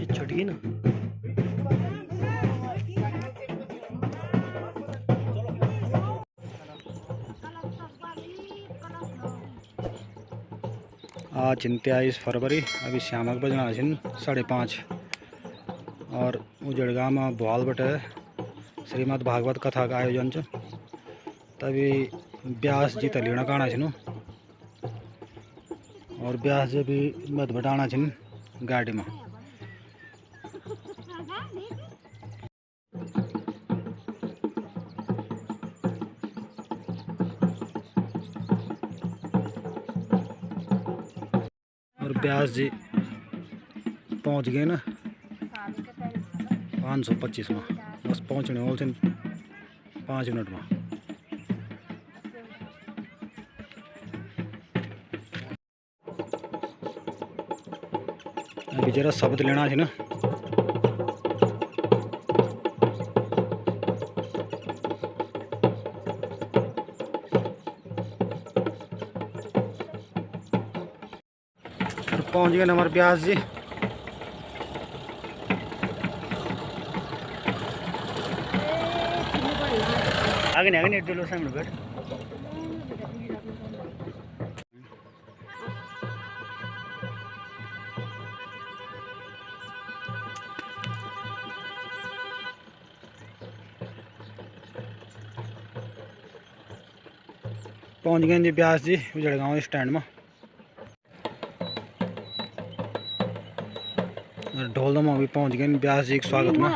चीज छुट गई ना। आज 23 फरवरी, अभी श्यामक बजना 5:30 और उजड़गा में भोवाल बटे श्रीमद् भागवत कथा का आयोजन च। तभी व्यास जी तलीणा काना छिन और व्यास जी भी मत बटाना छिन गाड़ी में। और व्यास जी पहुंच गए ना 525 में, बस पहुंचने वाले थे 5 मिनट में। अभी जरा शब्द लेना है ना। पहुंच गए हमारे व्यास जी। आगे नहीं नेट दिलो सामने बैठ। पहुंच गए जी व्यास जी उजड़गांव स्टैंड में। ढोलदमा भी पहुंच गए व्यास जी के स्वागत में।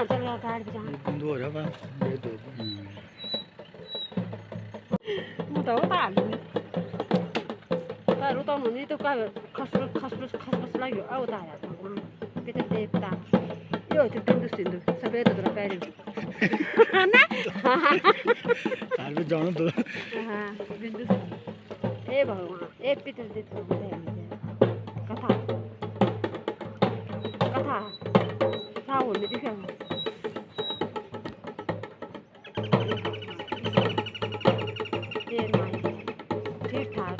ठीक ठाक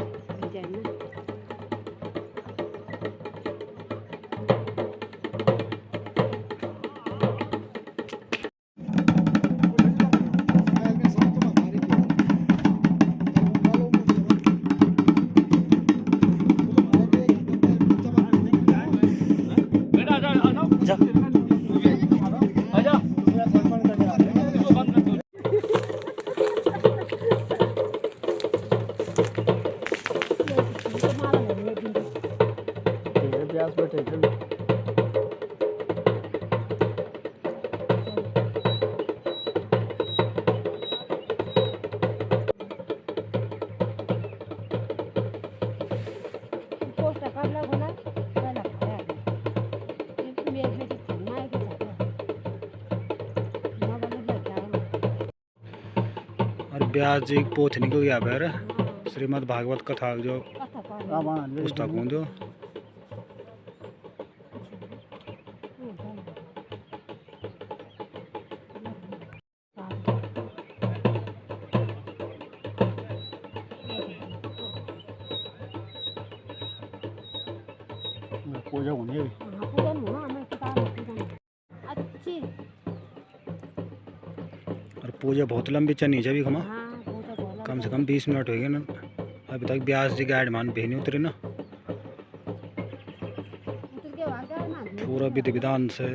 व्यास जी पोथ निकल गया फिर श्रीमद् भागवत कथा जो पुस्तक हूँ जो पूजा होनी है। और पूजा बहुत लंबी चलनी चाहिए खमा, कम से कम 20 मिनट हो गए ना। अभी तक व्यास जी गाइड मान भी नहीं उतरे ना। पूरा विधि विधान से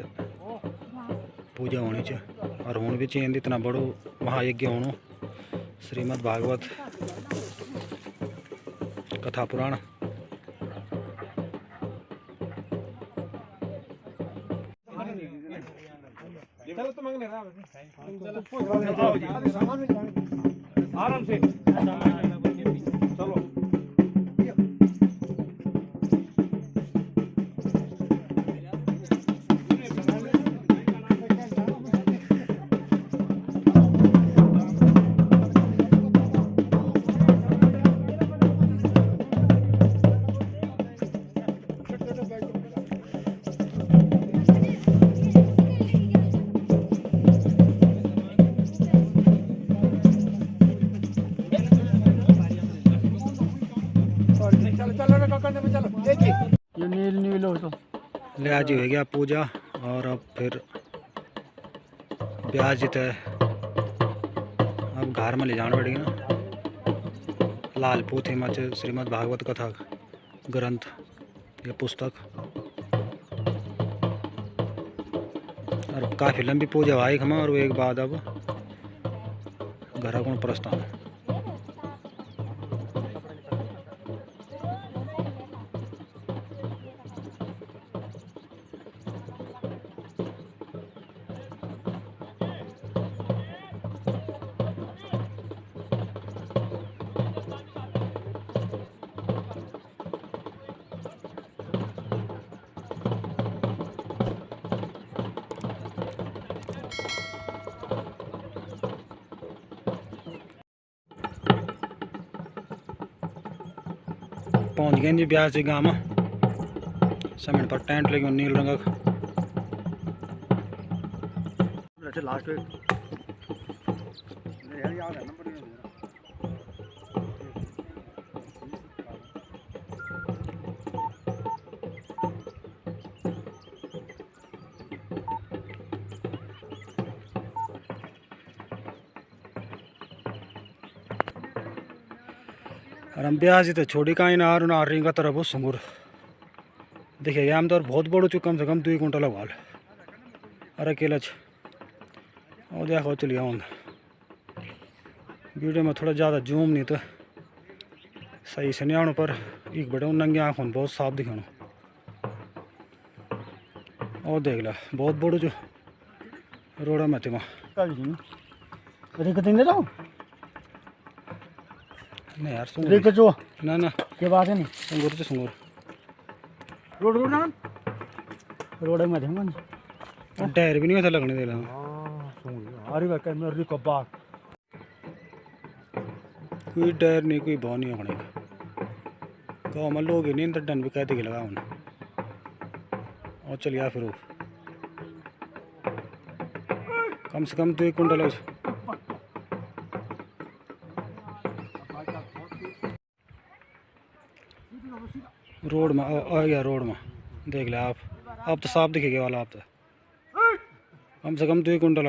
पूजा होनी चाहिए और होनी भी चाहिए। इतना बड़ो महायज्ञ होनो श्रीमद् भागवत कथा पुराण। आराम से चलो। ले आज हो गया पूजा और अब फिर ब्याह जीते अब घर में ले जाना पड़ेगा ना। लाल पोथी में श्रीमद् भागवत कथा ग्रंथ या पुस्तक और काफ़ी लंबी पूजा भाई खमा और वो एक बाद अब घर को प्रस्थान। पहुंच गए जी ब्याह से गाँव में। समय पर टेंट लगे नील रंग लास्ट और हम ब्याह से तो छोड़ी कहीं ना आ रही का तरफ वो सुंगुर देखिए हम तो बहुत बड़ो चुका कम से कम 2 कुंटल वाल और अकेला और देखो चलिए हम वीडियो में थोड़ा ज़्यादा जूम नहीं तो सही से नहीं आने पर एक बड़े नंगे आँखों बहुत साफ दिखाना। और देख ला बहुत बड़ो जो रोड़ा में थे नहीं यार सुंगुर जो ना के बात है नहीं सुंगुर तो सुंगुर रोड रोड ना रोड में थे टायर भी नहीं होता लगने दे रहा। अरे भाई मेरी कबार कोई टायर नहीं कोई भाव नहीं होने गाँव में लोग ही नहीं तो डन भी कहते कि लगा उन्हें और चलिए फिर कम से कम 2 कुंटल रोड में आ गया। रोड में देख ले आप अब तो साफ दिखेगा वाला आप तो कम से कम 2 कुंटल।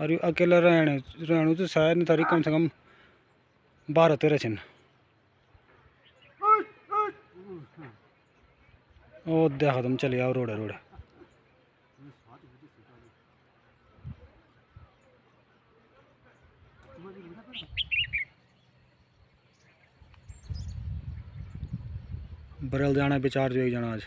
और अकेला रहने तो शायद नहीं तारी कम से कम 12-13 छिन। ओ देखा तुम चलिए आओ रोड रोड बरल जाना विचार जो एक जना आज